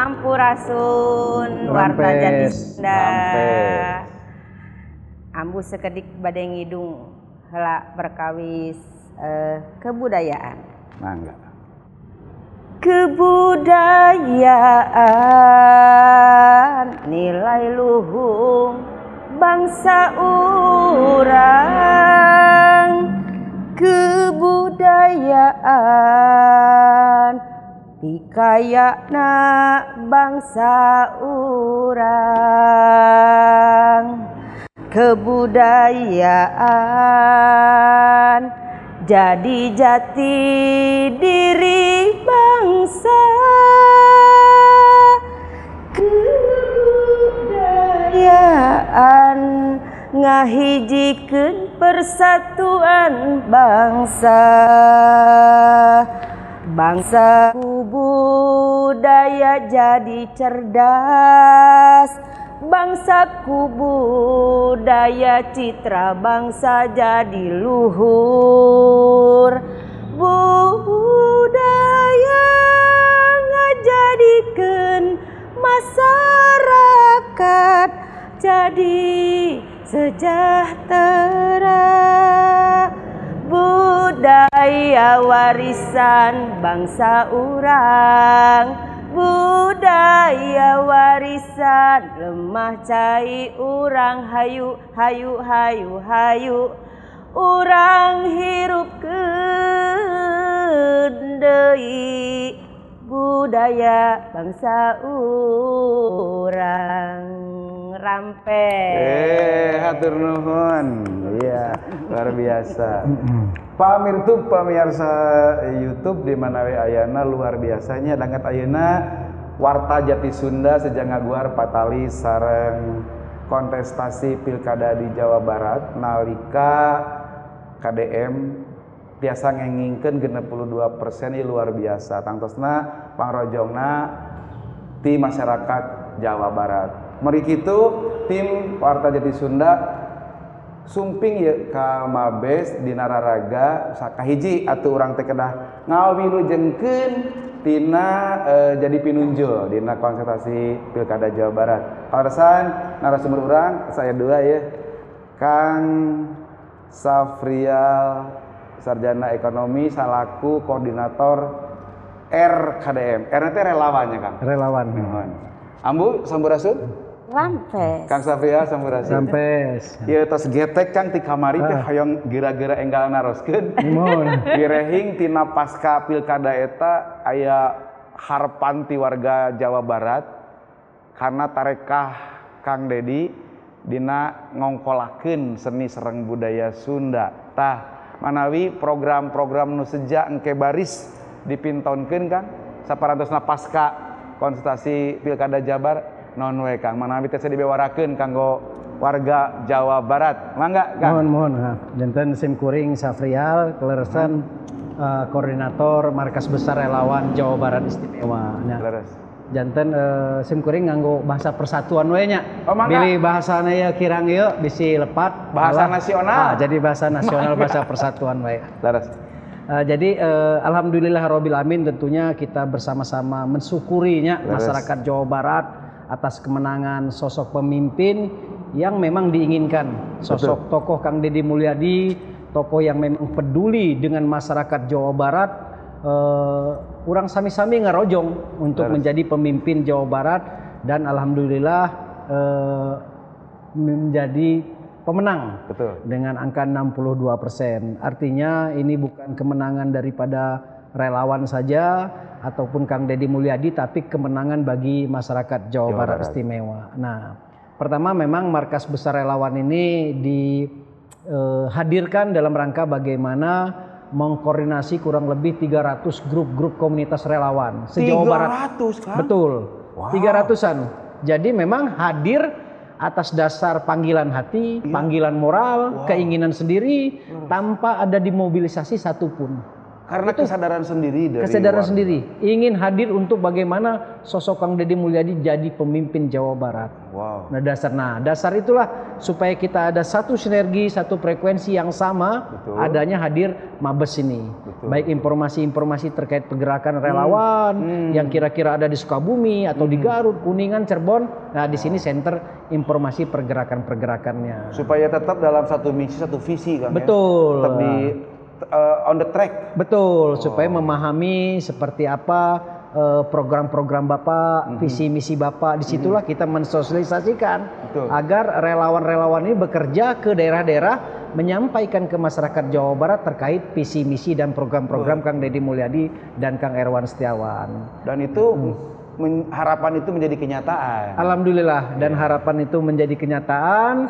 Sampurasun warta jati Sunda. Ambu sekedik bade ngidung heula berkawis kebudayaan. Mangga. Kebudayaan nilai luhung bangsa urang. Kebudayaan pikayana bangsa urang. Kebudayaan jadi jati diri bangsa. Kebudayaan ngahijikeun persatuan bangsa. Bangsaku budaya jadi cerdas. Bangsaku budaya citra bangsa jadi luhur. Budaya ngajadikeun masyarakat jadi sejahtera. Budaya warisan bangsa urang. Budaya warisan lemah cai urang hayu hayu hayu hayu. Urang hirupkeun deui budaya bangsa urang. Rampe. Hatur nuhun. Iya, luar biasa. Pamirsa YouTube di mana we ayana luar biasanya dangat ayeuna warta jati Sunda sejak ngaguar patali sareng kontestasi pilkada di Jawa Barat nalika KDM biasa ngengingkeun 62% ieu luar biasa. Tangtosna pangrojongna ti masyarakat Jawa Barat. Mari kitu tim warta jati Sunda sumping ya ka Mabes dina raraga sakahiji atuh urang teh kedah ngawilujengkeun tina jadi pinunjul dina konsultasi pilkada Jawa Barat. Paresan narasumber urang saya dua ya, Kang Safrial sarjana ekonomi salaku koordinator RKDM. R teh relawannya Kang. Relawan. Ambu sampurasun. Rampes. Kang Safrial sampurasun. Rampes. Ieu tos getek Kang ti kamari teh hoyong gira-gira enggal naroskeun. Mohon. Direhing tina pasca pilkada eta aya harapan ti warga Jawa Barat karena tarekah Kang Dedi dina ngongkolakeun seni sareng budaya Sunda. Tah manawi program-program nu sejak engke baris dipintonkeun Kang saparantosna pasca konsultasi pilkada Jabar non we Kang manawi teh dibewarakeun kanggo warga Jawa Barat. Mangga Kang. Mohon. Janten Sim Kuring Safrial keleresan koordinator Markas Besar Relawan Jawa Barat Istimewa. Leres. Janten Sim Kuring nganggo bahasa persatuan we nya. Oh, Pilih bahasana ya kirang ieu bisi lepat bahasa nasional. Jadi bahasa nasional bahasa persatuan we. Leres. Jadi alhamdulillahirabbil alamin tentunya kita bersama-sama mensyukurinya masyarakat Jawa Barat atas kemenangan sosok pemimpin yang memang diinginkan. Sosok tokoh Kang Deddy Mulyadi, tokoh yang memang peduli dengan masyarakat Jawa Barat. Urang sami-sami ngarojong untuk menjadi pemimpin Jawa Barat dan alhamdulillah menjadi pemenang. Dengan angka 62%. Artinya ini bukan kemenangan daripada relawan saja ataupun Kang Deddy Mulyadi, tapi kemenangan bagi masyarakat Jawa Barat Istimewa. Nah, pertama memang Markas Besar Relawan ini dihadirkan dalam rangka bagaimana mengkoordinasi kurang lebih 300 grup-grup komunitas relawan se-Jawa Barat. 300 kan? Betul. Wow. 300-an. Jadi memang hadir atas dasar panggilan hati, panggilan moral, keinginan sendiri, tanpa ada dimobilisasi satupun. Karena kesadaran sendiri dari kesadaran warga. sendiri, ingin hadir untuk bagaimana sosok Kang Deddy Mulyadi jadi pemimpin Jawa Barat. Wow. Dasar itulah supaya kita ada satu sinergi, satu frekuensi yang sama. Betul. Adanya hadir Mabes ini. Betul. Baik informasi-informasi terkait pergerakan relawan yang kira-kira ada di Sukabumi atau di Garut, Kuningan, Cirebon. Nah, di sini center informasi pergerakan-pergerakannya. Supaya tetap dalam satu misi, satu visi kan. Betul. Tetap di on the track. Betul, supaya memahami seperti apa program-program Bapak, visi misi Bapak. Disitulah kita mensosialisasikan Betul. agar relawan-relawan ini bekerja ke daerah-daerah, menyampaikan ke masyarakat Jawa Barat terkait visi misi dan program-program Kang Deddy Mulyadi dan Kang Erwan Setiawan. Dan itu harapan itu menjadi kenyataan. Alhamdulillah, dan harapan itu menjadi kenyataan.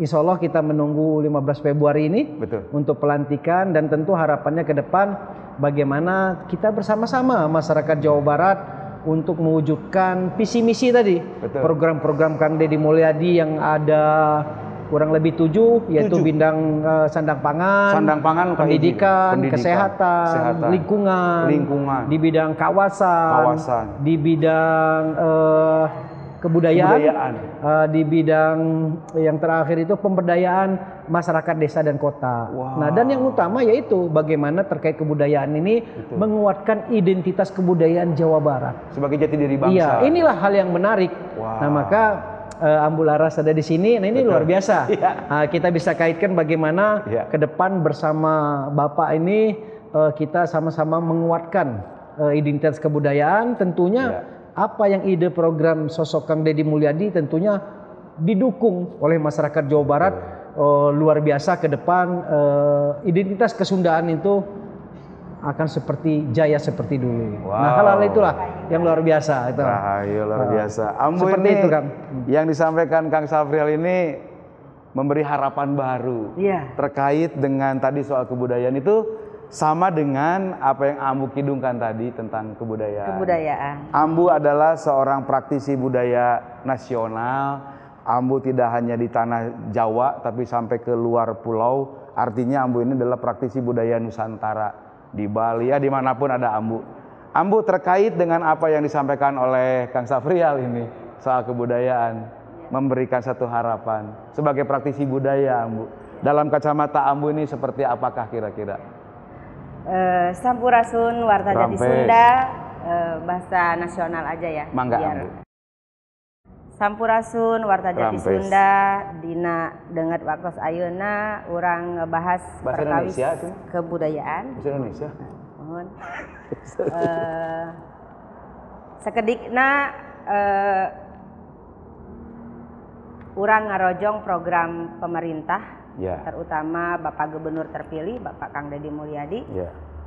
Insya Allah kita menunggu 15 Februari ini Betul. untuk pelantikan, dan tentu harapannya ke depan bagaimana kita bersama-sama masyarakat Jawa Barat untuk mewujudkan visi misi tadi. Betul. Program-program Kang Deddy Mulyadi yang ada kurang lebih 7, yaitu bidang sandang pangan, pendidikan, kesehatan, lingkungan, di bidang kawasan, di bidang kebudayaan, di bidang yang terakhir itu pemberdayaan masyarakat desa dan kota. Wow. Nah, dan yang utama yaitu bagaimana terkait kebudayaan ini menguatkan identitas kebudayaan Jawa Barat Sebagai jati diri bangsa. Iya, inilah hal yang menarik. Wow. Nah, maka Ambu Laras ada di sini. Nah, ini luar biasa. Nah, kita bisa kaitkan bagaimana ke depan bersama Bapak ini kita sama-sama menguatkan identitas kebudayaan. Tentunya apa yang ide program sosok Kang Deddy Mulyadi tentunya didukung oleh masyarakat Jawa Barat. Luar biasa ke depan identitas kesundaan itu akan seperti jaya seperti dulu. Wow. Nah, hal-hal itulah yang luar biasa itu. Rahayu luar biasa. Ambu Seperti ini itu, Kang. Yang disampaikan Kang Safrial ini memberi harapan baru terkait dengan tadi soal kebudayaan itu sama dengan apa yang Ambu kidungkan tadi tentang kebudayaan. Ambu adalah seorang praktisi budaya nasional. Ambu tidak hanya di tanah Jawa tapi sampai ke luar pulau. Artinya Ambu ini adalah praktisi budaya Nusantara. Di Bali ya dimanapun ada Ambu. Ambu terkait dengan apa yang disampaikan oleh Kang Safrial ini soal kebudayaan, memberikan satu harapan sebagai praktisi budaya Ambu. Dalam kacamata Ambu ini seperti apakah kira-kira? Sampurasun warta Jati Sunda, bahasa nasional aja ya. Mangga Ambu. Sampurasun warta Jati Sunda, dina denget waktos ayeuna urang ngebahas perkawis kebudayaan. Bahasa Indonesia. Mohon. Sekedikna urang ngarojong program pemerintah, terutama Bapak Gubernur terpilih Bapak Kang Deddy Mulyadi,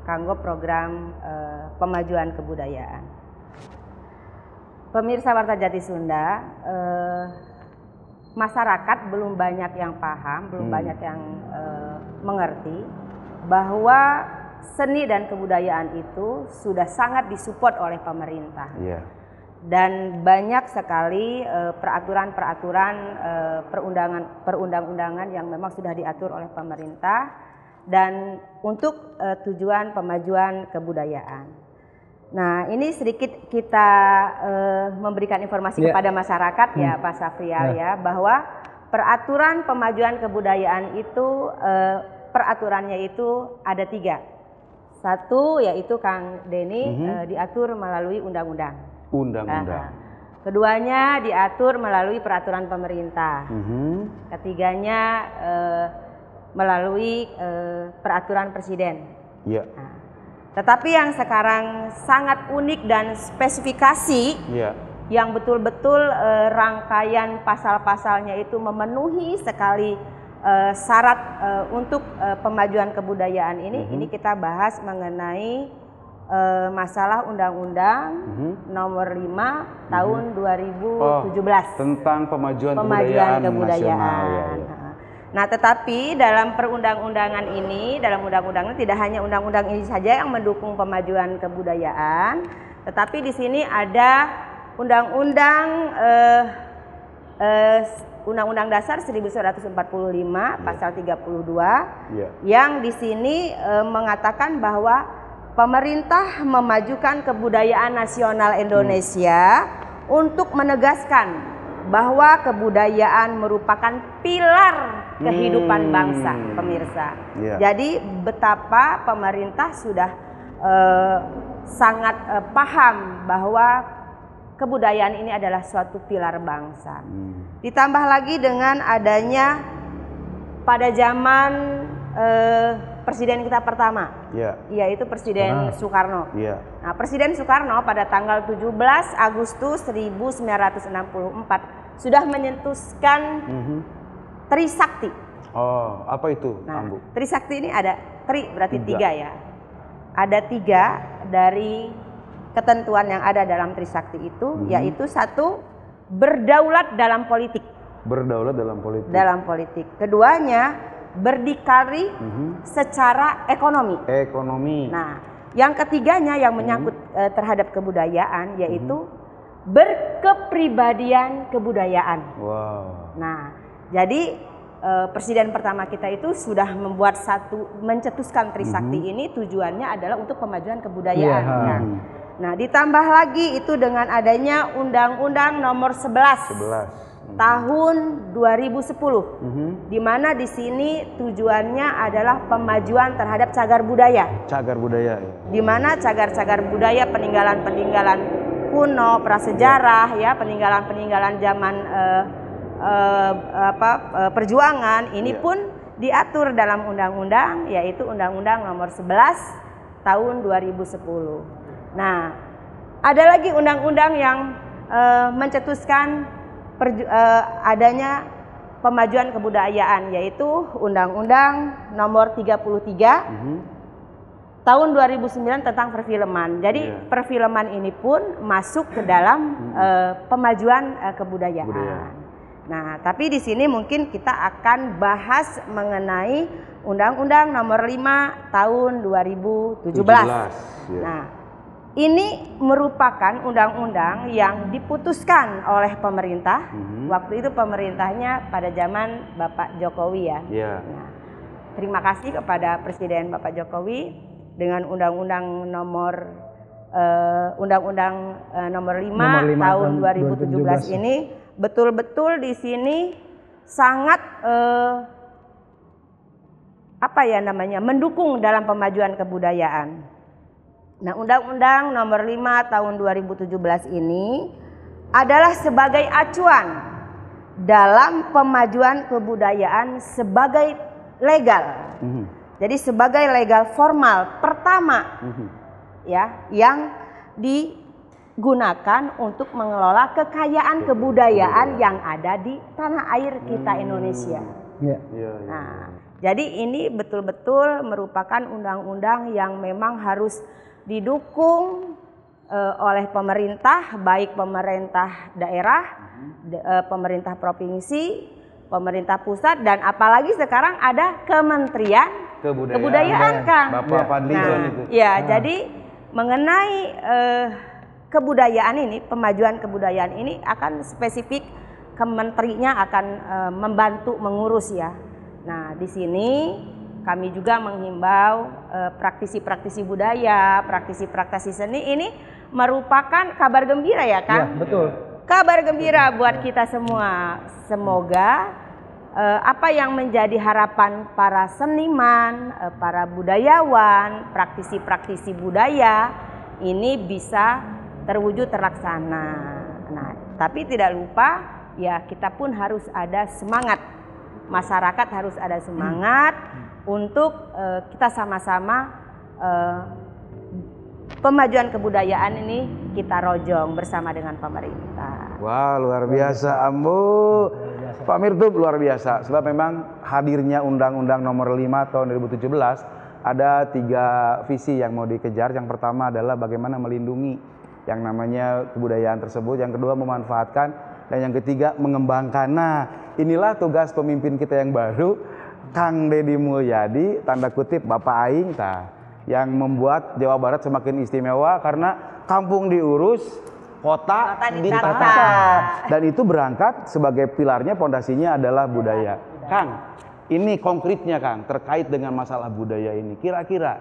kanggo program pemajuan kebudayaan. Pemirsa Warta Jati Sunda, masyarakat belum banyak yang paham, belum banyak yang mengerti bahwa seni dan kebudayaan itu sudah sangat disupport oleh pemerintah. Dan banyak sekali peraturan-peraturan perundang-undangan yang memang sudah diatur oleh pemerintah dan untuk tujuan pemajuan kebudayaan. Nah, ini sedikit kita memberikan informasi kepada masyarakat ya Pak Safrial ya, bahwa peraturan pemajuan kebudayaan itu peraturannya itu ada 3. Satu yaitu Kang Denny diatur melalui undang-undang. Keduanya diatur melalui peraturan pemerintah. Ketiganya melalui peraturan presiden. Nah, tetapi yang sekarang sangat unik dan spesifikasi yang betul-betul rangkaian pasal-pasalnya itu memenuhi sekali syarat untuk pemajuan kebudayaan ini kita bahas mengenai masalah Undang-Undang Nomor 5 Tahun 2017 tentang pemajuan kebudayaan nasional. Nah, tetapi dalam perundang-undangan ini, dalam undang-undangnya tidak hanya undang-undang ini saja yang mendukung pemajuan kebudayaan, tetapi di sini ada undang-undang Undang-Undang Dasar 1945 pasal 32 yang di sini mengatakan bahwa pemerintah memajukan kebudayaan nasional Indonesia untuk menegaskan bahwa kebudayaan merupakan pilar kehidupan bangsa, pemirsa. Jadi betapa pemerintah sudah sangat paham bahwa kebudayaan ini adalah suatu pilar bangsa. Ditambah lagi dengan adanya pada zaman presiden kita pertama, yaitu Presiden Soekarno. Nah, Presiden Soekarno pada tanggal 17 Agustus 1964 sudah menyentuhkan Trisakti. Oh, apa itu, Nah, Ambu? Trisakti ini ada berarti tiga ya. Ada 3 dari ketentuan yang ada dalam Trisakti itu, yaitu 1, berdaulat dalam politik. Berdaulat dalam politik. Dalam politik. Keduanya, berdikari secara ekonomi. Ekonomi. Nah, yang ketiganya yang menyangkut terhadap kebudayaan, yaitu berkepribadian kebudayaan. Wow. Nah, jadi presiden pertama kita itu sudah membuat mencetuskan Trisakti ini tujuannya adalah untuk pemajuan kebudayaan. Nah, ditambah lagi itu dengan adanya Undang-Undang Nomor 11 tahun 2010, di mana di sini tujuannya adalah pemajuan terhadap cagar budaya. Cagar budaya. Di mana cagar-cagar budaya, peninggalan-peninggalan kuno, prasejarah, ya, peninggalan-peninggalan zaman perjuangan ini pun diatur dalam undang-undang, yaitu Undang-Undang Nomor 11 tahun 2010. Nah, ada lagi undang-undang yang mencetuskan adanya pemajuan kebudayaan, yaitu Undang-Undang Nomor 33 tahun 2009 tentang perfilman. Jadi perfilman ini pun masuk ke dalam pemajuan kebudayaan. Nah, tapi di sini mungkin kita akan bahas mengenai Undang-Undang Nomor 5 tahun 2017. Nah, ini merupakan undang-undang yang diputuskan oleh pemerintah. Waktu itu pemerintahnya pada zaman Bapak Jokowi ya. Nah, terima kasih kepada Presiden Bapak Jokowi dengan Undang-Undang Nomor 5 tahun 2017 ini betul-betul di sini sangat mendukung dalam pemajuan kebudayaan. Nah, Undang-Undang Nomor 5 tahun 2017 ini adalah sebagai acuan dalam pemajuan kebudayaan sebagai legal. Jadi sebagai legal formal pertama ya yang digunakan untuk mengelola kekayaan kebudayaan yang ada di tanah air kita Indonesia. Nah, jadi ini betul-betul merupakan undang-undang yang memang harus didukung oleh pemerintah, baik pemerintah daerah, pemerintah provinsi, pemerintah pusat, dan apalagi sekarang ada Kementerian Kebudayaan, Kang. Bapak Fadlizon itu. Ya, jadi mengenai kebudayaan ini, pemajuan kebudayaan ini akan spesifik kementerinya akan membantu mengurus ya. Nah, di sini kami juga menghimbau praktisi-praktisi budaya, praktisi-praktisi seni ini merupakan kabar gembira ya, Kang? Ya, betul. Kabar gembira buat kita semua. Semoga apa yang menjadi harapan para seniman, para budayawan, praktisi-praktisi budaya ini bisa terwujud terlaksana. Nah, tapi tidak lupa ya kita pun harus ada semangat. Masyarakat harus ada semangat untuk kita sama-sama pemajuan kebudayaan ini kita rojong bersama dengan pemerintah. Wah, luar biasa, Ambu. Pak Mirtub luar biasa. Sebab memang hadirnya Undang-Undang Nomor 5 tahun 2017 ada 3 visi yang mau dikejar. Yang pertama adalah bagaimana melindungi yang namanya kebudayaan tersebut. Yang kedua memanfaatkan, dan yang ketiga mengembangkan. Nah, inilah tugas pemimpin kita yang baru, Kang Deddy Mulyadi, tanda kutip Bapak Aing yang membuat Jawa Barat semakin istimewa karena kampung diurus, kota ditata. ditata. Dan itu berangkat sebagai pilarnya, pondasinya adalah budaya. Kang, ini konkretnya Kang terkait dengan masalah budaya ini. Kira-kira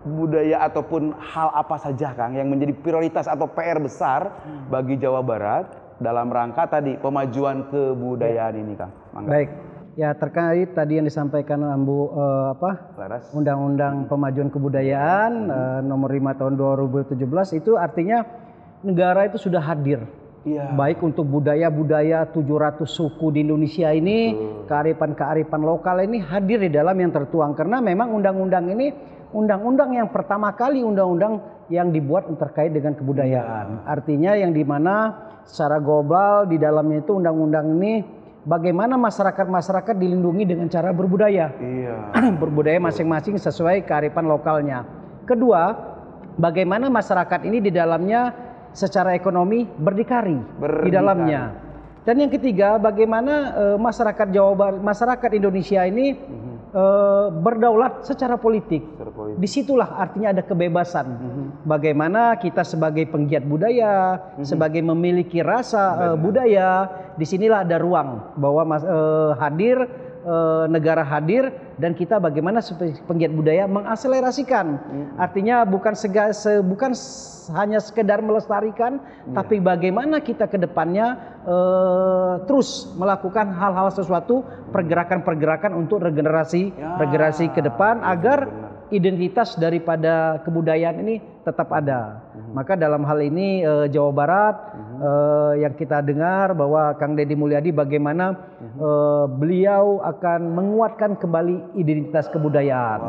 budaya ataupun hal apa saja Kang yang menjadi prioritas atau PR besar bagi Jawa Barat dalam rangka tadi pemajuan kebudayaan ini Kang? Mangga. Baik. Ya, terkait tadi yang disampaikan Bu Laras. Undang-Undang Pemajuan Kebudayaan nomor 5 tahun 2017 itu artinya negara itu sudah hadir. Iya. Baik untuk budaya-budaya 700 suku di Indonesia ini, kearifan-kearifan lokal ini hadir di dalam yang tertuang, karena memang undang-undang ini undang-undang yang pertama kali undang-undang yang dibuat terkait dengan kebudayaan. Artinya yang dimana secara global di dalamnya itu undang-undang ini bagaimana masyarakat dilindungi dengan cara berbudaya. Iya. Berbudaya masing-masing sesuai kearifan lokalnya. Kedua, bagaimana masyarakat ini di dalamnya secara ekonomi berdikari di dalamnya. Dan yang ketiga, bagaimana masyarakat Jawa Barat, masyarakat Indonesia ini berdaulat secara politik. Disitulah artinya ada kebebasan. Bagaimana kita sebagai penggiat budaya, sebagai memiliki rasa budaya, disinilah ada ruang bahwa hadir, negara hadir, dan kita bagaimana sebagai penggiat budaya mengakselerasikan. Artinya bukan hanya sekedar melestarikan, tapi bagaimana kita ke depannya terus melakukan hal-hal sesuatu, pergerakan-pergerakan untuk regenerasi ke depan agar identitas daripada kebudayaan ini tetap ada. Maka dalam hal ini Jawa Barat yang kita dengar bahwa Kang Deddy Mulyadi bagaimana beliau akan menguatkan kembali identitas kebudayaan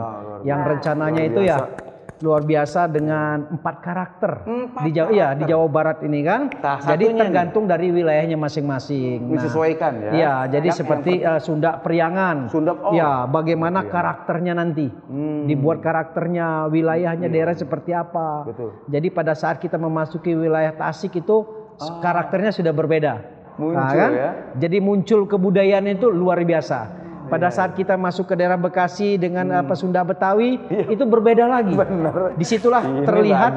yang rencananya itu ya luar biasa dengan 4 karakter di Jawa Barat ini kan. Jadi tergantung dari wilayahnya masing-masing. Disesuaikan ya. Iya, jadi seperti Sunda Priangan. Ya, bagaimana karakternya nanti. Dibuat karakternya, wilayahnya daerah seperti apa. Betul. Jadi pada saat kita memasuki wilayah Tasik itu karakternya sudah berbeda. Muncul kan? ya. Jadi muncul kebudayaan itu luar biasa. Pada saat kita masuk ke daerah Bekasi dengan Sunda Betawi itu berbeda lagi. Bener. Disitulah terlihat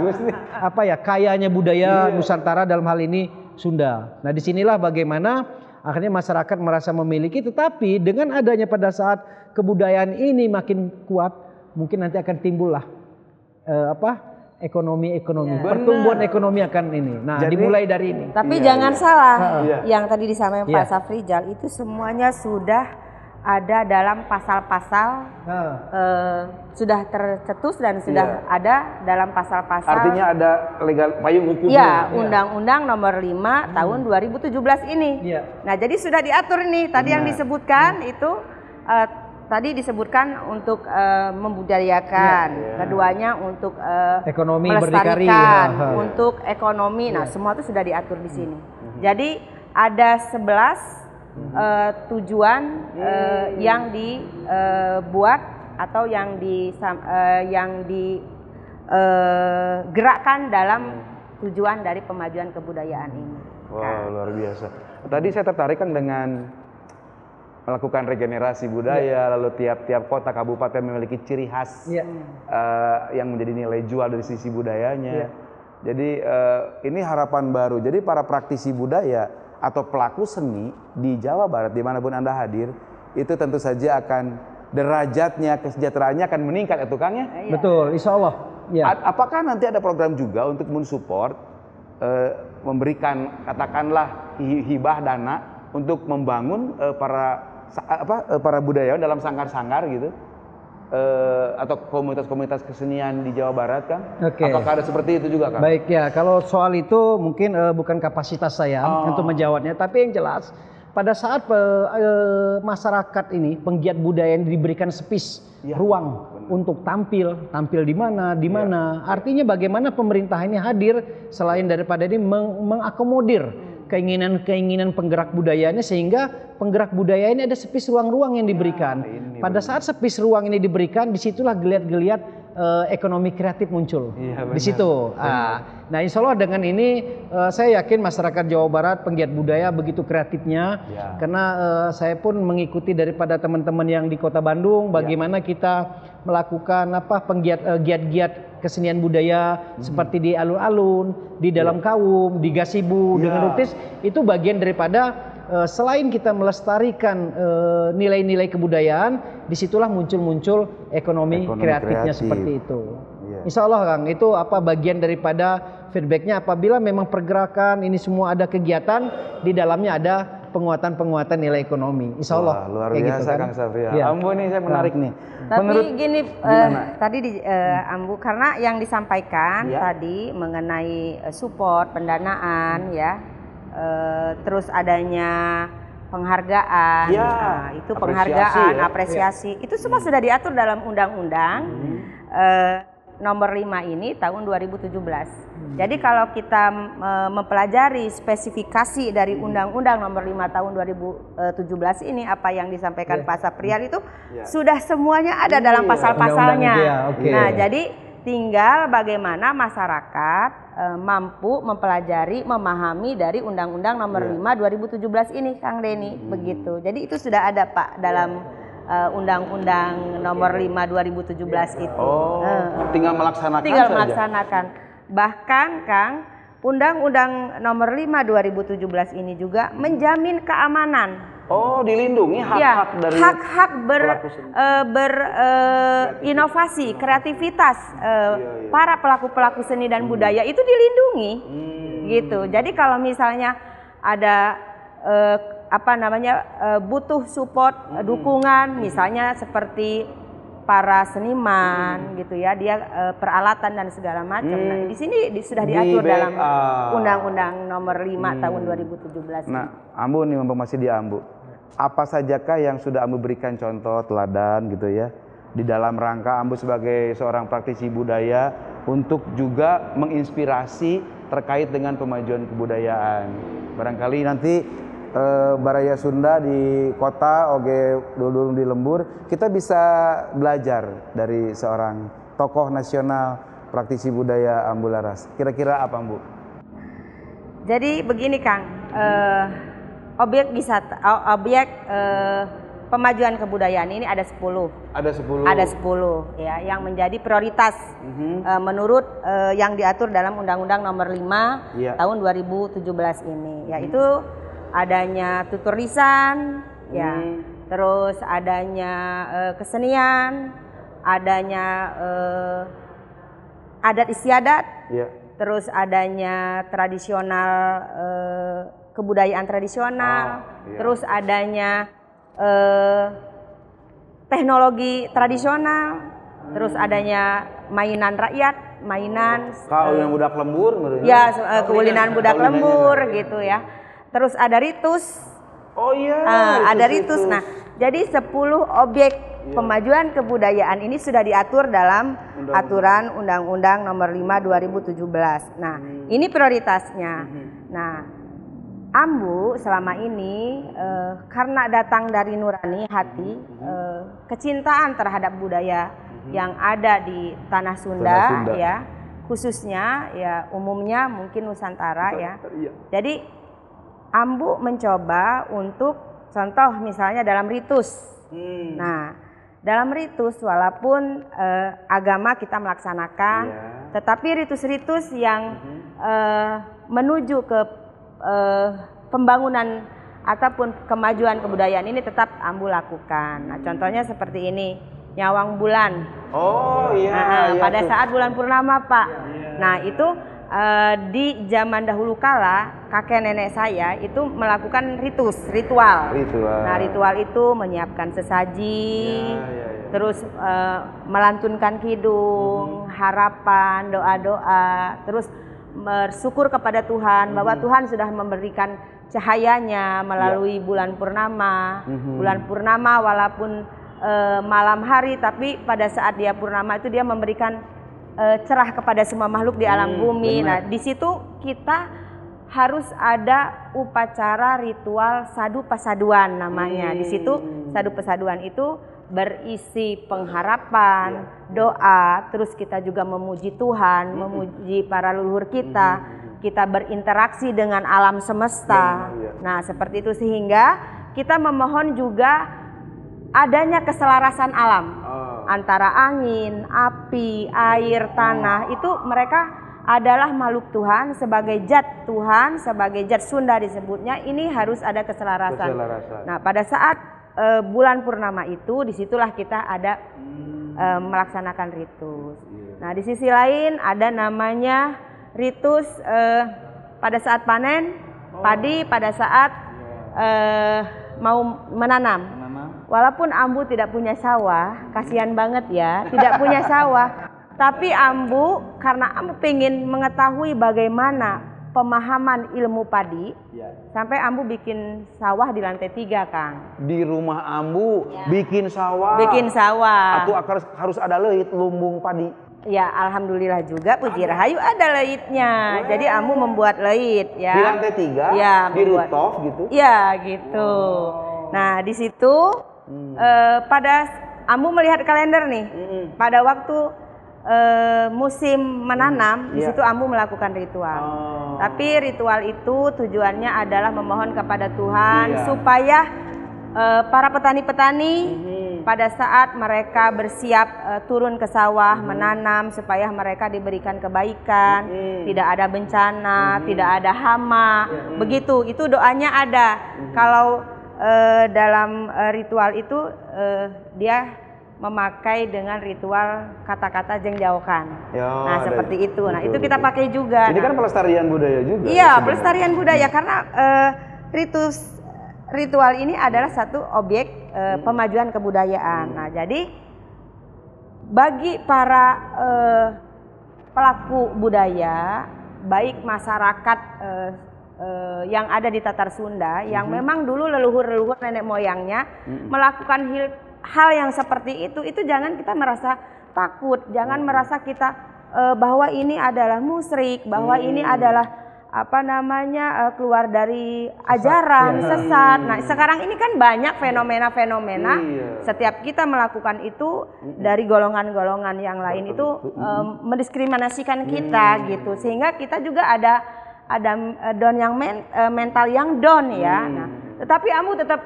kayanya budaya Nusantara, dalam hal ini Sunda. Nah, disinilah bagaimana akhirnya masyarakat merasa memiliki, tetapi dengan adanya pada saat kebudayaan ini makin kuat, mungkin nanti akan timbullah ekonomi, pertumbuhan ekonomi akan ini. Nah, jadi, dimulai dari ini. Tapi jangan salah, yang tadi disampaikan Pak Safrizal itu semuanya sudah ada dalam pasal-pasal, sudah tercetus dan sudah ada dalam pasal-pasal. Artinya ada legal payung hukumnya. Ya, Undang-Undang Nomor 5 tahun 2017 ini. Nah, jadi sudah diatur nih. Tadi yang disebutkan itu tadi disebutkan untuk membudayakan, keduanya untuk ekonomi melestarikan, untuk ekonomi. Nah, semua itu sudah diatur di sini. Jadi ada 11 tujuan yang dibuat atau yang digerakkan dalam tujuan dari pemajuan kebudayaan ini. Wow, luar biasa. Tadi saya tertarik kan dengan melakukan regenerasi budaya, lalu tiap-tiap kota kabupaten memiliki ciri khas yang menjadi nilai jual dari sisi budayanya. Jadi ini harapan baru. Jadi para praktisi budaya atau pelaku seni di Jawa Barat dimanapun Anda hadir, itu tentu saja akan derajatnya, kesejahteraannya akan meningkat ya Kang ya? Betul, insya Allah. Apakah nanti ada program juga untuk mensupport, memberikan katakanlah hibah dana untuk membangun para budayawan dalam sanggar-sanggar gitu? Atau komunitas-komunitas kesenian di Jawa Barat kan? Apakah ada seperti itu juga kan? Baik ya, kalau soal itu mungkin bukan kapasitas saya untuk menjawabnya, tapi yang jelas pada saat masyarakat ini penggiat budaya yang diberikan space, ruang untuk tampil di mana, artinya bagaimana pemerintah ini hadir selain daripada ini mengakomodir keinginan penggerak budayanya, sehingga penggerak budaya ini ada space ruang-ruang yang diberikan. Pada saat space ruang ini diberikan, disitulah geliat-geliat ekonomi kreatif muncul. Di situ. Nah, insya Allah dengan ini saya yakin masyarakat Jawa Barat penggiat budaya begitu kreatifnya, karena saya pun mengikuti daripada teman-teman yang di Kota Bandung bagaimana kita melakukan giat-giat kesenian budaya seperti di alun-alun, di dalam kaum, di gasibu dengan ruktis, itu bagian daripada selain kita melestarikan nilai-nilai kebudayaan, disitulah muncul ekonomi kreatifnya seperti itu. Insya Allah Kang, itu bagian daripada feedbacknya apabila memang pergerakan ini semua ada kegiatan, di dalamnya ada penguatan nilai ekonomi. Insya Allah. Wah, luar biasa gitu, kan? Kang Safrial. Ya. Ambu nih saya menarik nih. Tapi gini, tadi Ambu, karena yang disampaikan tadi mengenai support, pendanaan terus adanya penghargaan, itu penghargaan, apresiasi, itu semua sudah diatur dalam undang-undang nomor 5 ini tahun 2017. Jadi kalau kita mempelajari spesifikasi dari undang-undang nomor 5 tahun 2017 ini, apa yang disampaikan Pak Safrial itu sudah semuanya ada dalam pasal-pasalnya. Nah, jadi tinggal bagaimana masyarakat mampu mempelajari, memahami dari undang-undang nomor 5 2017 ini, Kang Denny, begitu. Jadi itu sudah ada Pak dalam Undang-Undang nomor 5 2017 itu. Tinggal melaksanakan. Tinggal melaksanakan. Bahkan Kang, Undang-Undang nomor 5 2017 ini juga menjamin keamanan. Dilindungi hak-hak dari hak-hak berinovasi, kreativitas para pelaku-pelaku seni dan budaya itu dilindungi. Gitu. Jadi kalau misalnya ada butuh support, dukungan, misalnya seperti para seniman gitu ya, dia peralatan dan segala macam. Nah, di sini sudah diatur dalam Undang-Undang nomor 5 tahun 2017. Nah, Ambu nih masih di Ambu. Apa sajakah yang sudah Ambu berikan contoh teladan gitu ya di dalam rangka Ambu sebagai seorang praktisi budaya untuk juga menginspirasi terkait dengan pemajuan kebudayaan. Barangkali nanti Baraya Sunda di kota dulu di Lembur, kita bisa belajar dari seorang tokoh nasional praktisi budaya Ambu Laras. Kira-kira apa, Ambu? Jadi begini Kang, objek pemajuan kebudayaan ini ada 10. Ada 10. Ada 10 ya, yang menjadi prioritas menurut yang diatur dalam Undang-Undang nomor 5 tahun 2017 ini, yaitu adanya tutur lisan, terus adanya kesenian, adanya adat istiadat, terus adanya tradisional, kebudayaan tradisional, terus adanya teknologi tradisional, terus adanya mainan rakyat, mainan yang budak lembur, keulinan budak lembur gitu ya. Terus ada ritus. Ada ritus. Nah, jadi 10 objek pemajuan kebudayaan ini sudah diatur dalam aturan Undang-Undang nomor 5 2017. Nah, ini prioritasnya. Nah, Ambu selama ini karena datang dari nurani hati, kecintaan terhadap budaya yang ada di tanah Sunda, ya, khususnya ya umumnya mungkin Nusantara ya. Jadi Ambu mencoba untuk contoh misalnya dalam ritus. Nah, dalam ritus walaupun agama kita melaksanakan, tetapi ritus-ritus yang menuju ke pembangunan ataupun kemajuan kebudayaan ini tetap Ambu lakukan. Nah, contohnya seperti ini, nyawang bulan. Pada saat bulan purnama, Pak. Nah, itu di zaman dahulu kala kakek nenek saya itu melakukan ritual. Nah, ritual itu menyiapkan sesaji, terus melantunkan kidung, harapan, doa-doa, terus bersyukur kepada Tuhan bahwa Tuhan sudah memberikan cahayanya melalui bulan purnama. Bulan purnama walaupun malam hari, tapi pada saat dia purnama itu dia memberikan cerah kepada semua makhluk di alam bumi. Nah, di situ kita harus ada upacara ritual sadu pasaduan namanya. Di situ sadu pasaduan itu berisi pengharapan, doa, terus kita juga memuji Tuhan, memuji para leluhur kita, kita berinteraksi dengan alam semesta. Nah, seperti itu sehingga kita memohon juga adanya keselarasan alam. antara angin, api, air, tanah itu mereka adalah makhluk Tuhan sebagai zat Tuhan, sebagai zat Sunda disebutnya, ini harus ada keselarasan. Nah, pada saat bulan purnama itu disitulah kita ada melaksanakan ritus. Nah, di sisi lain ada namanya ritus pada saat panen padi, pada saat mau menanam. Walaupun Ambu tidak punya sawah, kasihan banget ya, tidak punya sawah. Tapi Ambu, karena Ambu pengen mengetahui bagaimana pemahaman ilmu padi, sampai Ambu bikin sawah di lantai 3, Kang. Di rumah Ambu bikin sawah. Bikin sawah. Atau harus ada leit lumbung padi. Ya, alhamdulillah juga Puji Rahayu ada leitnya. Jadi Ambu membuat leit ya. Di lantai 3, ya, di rooftop gitu. Ya, gitu. Nah, di situ pada Ambu melihat kalender nih. Pada waktu musim menanam, di situ Ambu melakukan ritual. Tapi ritual itu tujuannya adalah memohon kepada Tuhan supaya para petani-petani pada saat mereka bersiap turun ke sawah menanam, supaya mereka diberikan kebaikan, tidak ada bencana, tidak ada hama. Begitu, itu doanya ada. Kalau dalam ritual itu dia memakai dengan ritual kata-kata jengjaokan. Nah, seperti itu. Nah, itu kita pakai juga. Ini kan pelestarian budaya juga. Iya, pelestarian budaya karena ritual ini adalah satu objek pemajuan kebudayaan. Nah, jadi bagi para pelaku budaya, baik masyarakat yang ada di Tatar Sunda, yang memang dulu leluhur-leluhur nenek moyangnya melakukan hal yang seperti itu jangan kita merasa takut, jangan merasa kita bahwa ini adalah musyrik, bahwa ini adalah keluar dari ajaran sesat. Nah, sekarang ini kan banyak fenomena-fenomena. Setiap kita melakukan itu dari golongan-golongan yang lain itu mendiskriminasikan kita gitu, sehingga kita juga ada down yang mental yang down ya. Nah, tetapi Ambu tetap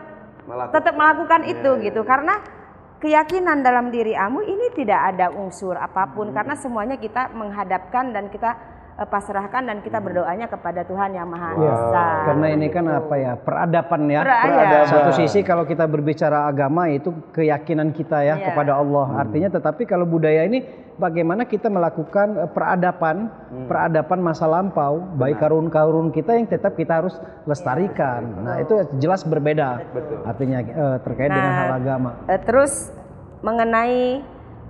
melakukan itu gitu, karena keyakinan dalam diri Ambu ini tidak ada unsur apapun, karena semuanya kita menghadapkan dan kita pasrahkan dan kita berdoanya kepada Tuhan Yang Maha Esa. Karena ini kan peradaban ya. Satu sisi kalau kita berbicara agama itu keyakinan kita ya kepada Allah. Artinya tetapi kalau budaya ini bagaimana kita melakukan peradaban masa lampau, baik karun-karun kita yang tetap kita harus lestarikan. Nah, itu jelas berbeda. Artinya terkait dengan hal agama. Terus mengenai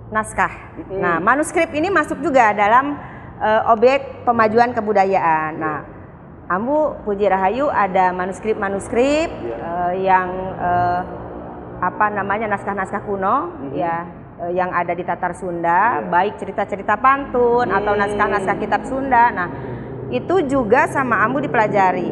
naskah. Nah, manuskrip ini masuk juga dalam objek pemajuan kebudayaan. Nah, Ambu Puji Rahayu ada manuskrip-manuskrip yang naskah-naskah kuno ya, yang ada di Tatar Sunda, baik cerita-cerita pantun atau naskah-naskah kitab Sunda. Nah, itu juga sama Ambu dipelajari.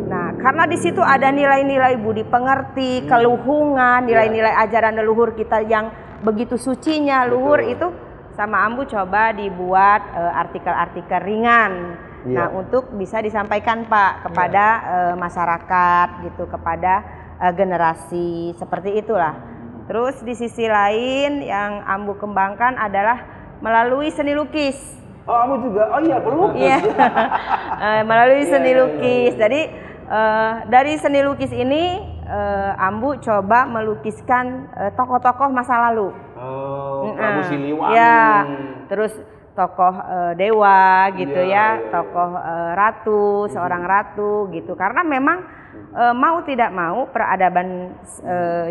Nah, karena di situ ada nilai-nilai budi pengerti, keluhungan, nilai-nilai ajaran leluhur kita yang begitu sucinya luhur itu sama Ambu coba dibuat artikel-artikel ringan. Nah, untuk bisa disampaikan Pak kepada masyarakat gitu, kepada generasi seperti itulah. Terus di sisi lain yang Ambu kembangkan adalah melalui seni lukis. Oh, Ambu juga. Oh iya, pelukis. Iya. Melalui seni lukis. Jadi dari seni lukis ini Ambu coba melukiskan tokoh-tokoh masa lalu. Prabu Siliwangi. Ya, terus tokoh dewa gitu tokoh ratu, seorang ratu gitu. Karena memang mau tidak mau peradaban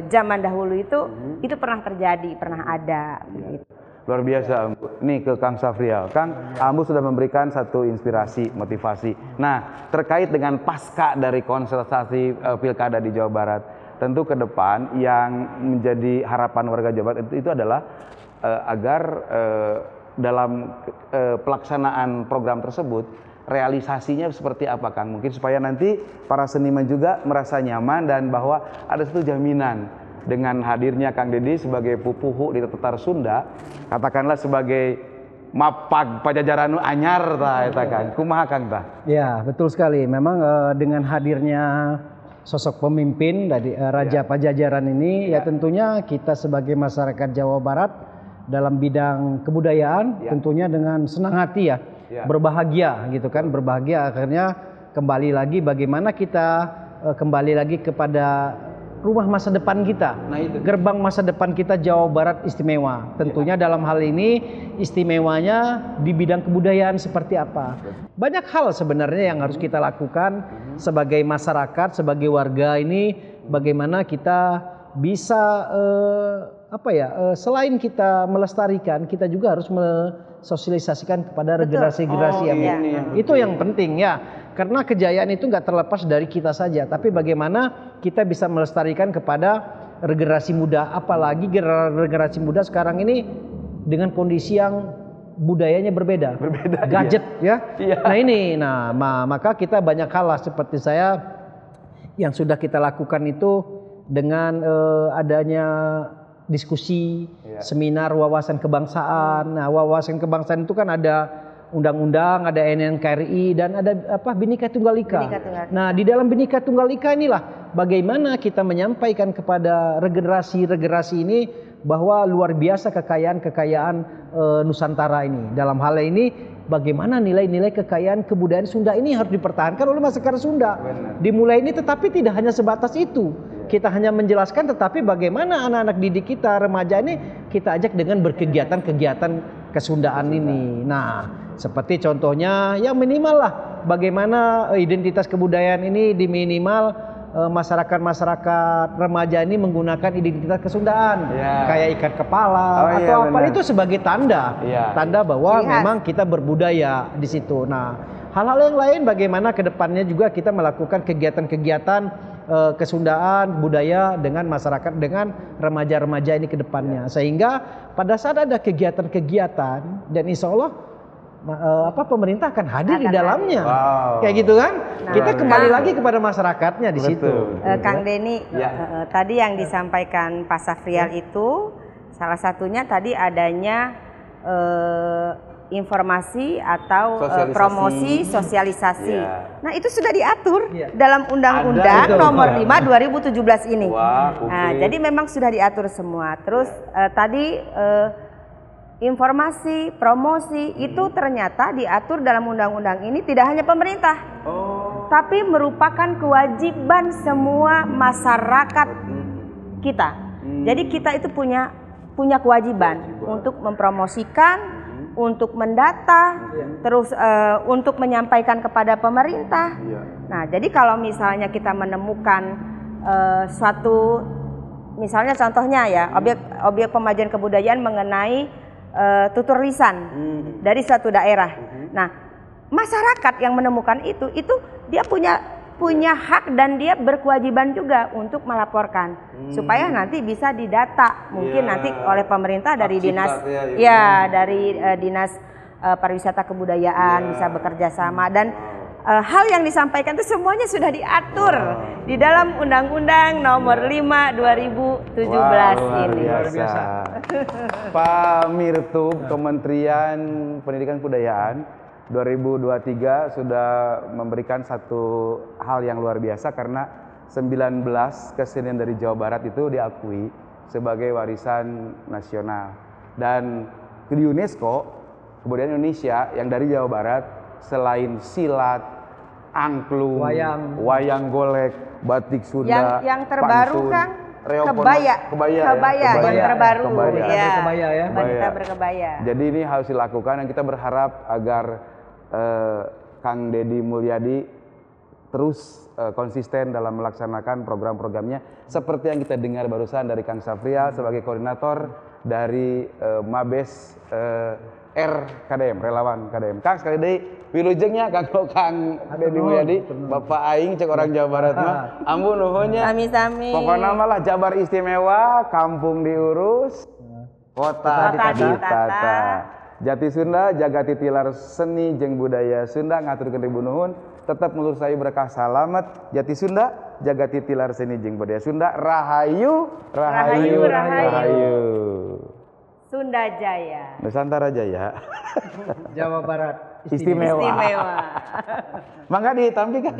zaman dahulu itu pernah terjadi, pernah ada. Gitu. Luar biasa Ambu. Nih ke Kang Safrial. Kang, Ambu sudah memberikan satu inspirasi, motivasi. Nah, terkait dengan pasca dari konsultasi pilkada di Jawa Barat, tentu ke depan yang menjadi harapan warga Jawa Barat itu adalah agar dalam pelaksanaan program tersebut realisasinya seperti apa Kang? Mungkin supaya nanti para seniman juga merasa nyaman dan bahwa ada satu jaminan dengan hadirnya Kang Dedi sebagai pupuhu di Tatar Sunda, katakanlah sebagai mapag pajajaran anyar ta Kang. Kumaha Kang ta? Ya, betul sekali. Memang dengan hadirnya sosok pemimpin dari Raja Pajajaran ini ya tentunya kita sebagai masyarakat Jawa Barat dalam bidang kebudayaan, tentunya dengan senang hati ya, berbahagia gitu kan, berbahagia akhirnya kembali lagi bagaimana kita kembali lagi kepada rumah masa depan kita, gerbang masa depan kita Jawa Barat istimewa. Tentunya dalam hal ini istimewanya di bidang kebudayaan seperti apa. Banyak hal sebenarnya yang harus kita lakukan sebagai masyarakat, sebagai warga ini, bagaimana kita bisa selain kita melestarikan, kita juga harus sosialisasikan kepada generasi-generasi yang itu yang penting ya. Karena kejayaan itu nggak terlepas dari kita saja, tapi bagaimana kita bisa melestarikan kepada generasi muda, apalagi generasi muda sekarang ini dengan kondisi yang budayanya berbeda gadget ya. Nah maka kita banyak hal lah seperti saya yang sudah kita lakukan itu dengan adanya diskusi, seminar wawasan kebangsaan. Nah, wawasan kebangsaan itu kan ada undang-undang, ada NNKRI dan ada Bhinneka Tunggal Ika. Nah, di dalam Bhinneka Tunggal Ika inilah bagaimana kita menyampaikan kepada regenerasi ini bahwa luar biasa kekayaan Nusantara ini. Dalam hal ini bagaimana nilai-nilai kekayaan kebudayaan Sunda ini harus dipertahankan oleh masyarakat Sunda. Dimulai ini tetapi tidak hanya sebatas itu. Kita hanya menjelaskan, tetapi bagaimana anak-anak didik kita, remaja ini kita ajak dengan berkegiatan-kegiatan kesundaan ini. Nah, seperti contohnya yang minimal lah bagaimana identitas kebudayaan ini diminimal masyarakat remaja ini menggunakan identitas kesundaan kayak ikat kepala atau apa itu sebagai tanda bahwa memang kita berbudaya di situ. Nah, hal-hal yang lain bagaimana kedepannya juga kita melakukan kegiatan-kegiatan kesundaan budaya dengan masyarakat, dengan remaja-remaja ini ke depannya, sehingga pada saat ada kegiatan-kegiatan dan insya Allah pemerintah akan hadir di dalamnya. Kayak gitu kan. Nah, kita kembali lagi kepada masyarakatnya di situ. Kang Denny, tadi yang disampaikan Pak Safrial itu salah satunya tadi adanya informasi atau promosi sosialisasi. Nah, itu sudah diatur dalam Undang-Undang Nomor 5 2017 ini. Nah, jadi memang sudah diatur semua. Terus tadi informasi, promosi itu ternyata diatur dalam undang-undang ini tidak hanya pemerintah, tapi merupakan kewajiban semua masyarakat kita. Jadi kita itu punya kewajiban untuk mempromosikan, untuk mendata, terus untuk menyampaikan kepada pemerintah. Nah, jadi kalau misalnya kita menemukan suatu, misalnya contohnya ya, objek pemajuan kebudayaan mengenai tutur lisan dari suatu daerah. Nah, masyarakat yang menemukan itu dia punya hak dan dia berkewajiban juga untuk melaporkan supaya nanti bisa didata, mungkin nanti oleh pemerintah dari dinas dari dinas pariwisata kebudayaan bisa bekerja sama, dan hal yang disampaikan itu semuanya sudah diatur di dalam Undang-Undang Nomor 5 2017 ini. Luar biasa. Pak Mirtub, Kementerian Pendidikan Kebudayaan 2023 sudah memberikan satu hal yang luar biasa karena 19 kesenian dari Jawa Barat itu diakui sebagai warisan nasional, dan di UNESCO kebudayaan Indonesia yang dari Jawa Barat selain silat, angklung, wayang golek, batik Sunda, yang terbaru pantun, kan kebaya yang terbaru kebaya. Wanita berkebaya. Jadi ini harus dilakukan dan kita berharap agar Kang Deddy Mulyadi terus konsisten dalam melaksanakan program-programnya seperti yang kita dengar barusan dari Kang Safrial sebagai koordinator dari Mabes KDM, relawan KDM. Kang, sekali deui wilujengnya Kang Deddy Mulyadi, Bapak aing cek orang Jawa Barat mah. Ampun nuhunnya. Sami-sami. Pokoknya malah Jabar istimewa, kampung diurus, kota ditata. Jati Sunda jaga titilar seni jeung budaya Sunda ngaturkeun ribu nuhun. Tetap mulur sayu berkah salamet. Jati Sunda jaga titilar seni jeung budaya Sunda. Rahayu. Sunda Jaya. Nusantara Jaya. Jawa Barat Istimewa. Istimewa. Mangga ditampi Kang.